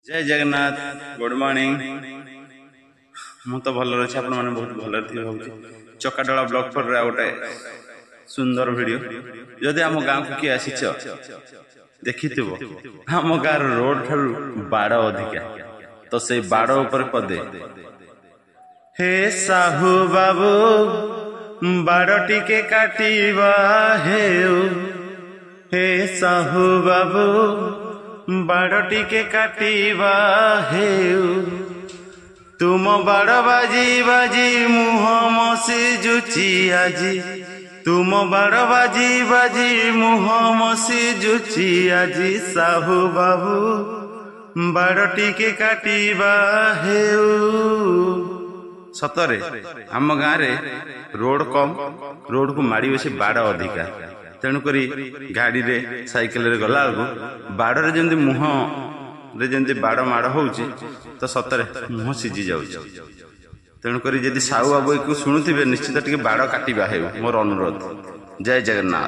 जय Jagannath good morning मु तो भल अच्छे आप बहुत भल भाई चकाडला ब्लॉक पर गोटे सुंदर वीडियो जदि आम गाँव को किए आसी देखि आम गाँव रोड ठार बाड़ अधिका तो से बाड़ उपर पदे हे साहू बाबू बाड़ टिके काटिबा हे साहू बाबू बाड़ टिके काटिबा तुम बाड़ बाजी बाजी मुह मसी जुची आजी तुम बाड़ बाजी बाजी मुह मसी जुची आजी साहू बाबू बाड़ टिके काटिबा सतरे आम गाँव रोड कम रोड को माड़ी बसी बाड़ अधिका तेणुक गाड़ी रे साइकिल रे गला बाड़े जमी मुह जमी बाड़ माड़ हो तो सतरे मुह सीझी जाऊँ तेणुक जदि साहू बाबू को शुणुवे निश्चित टे बाड़ काटिबा मोर अनुरोध। जय जगन्नाथ।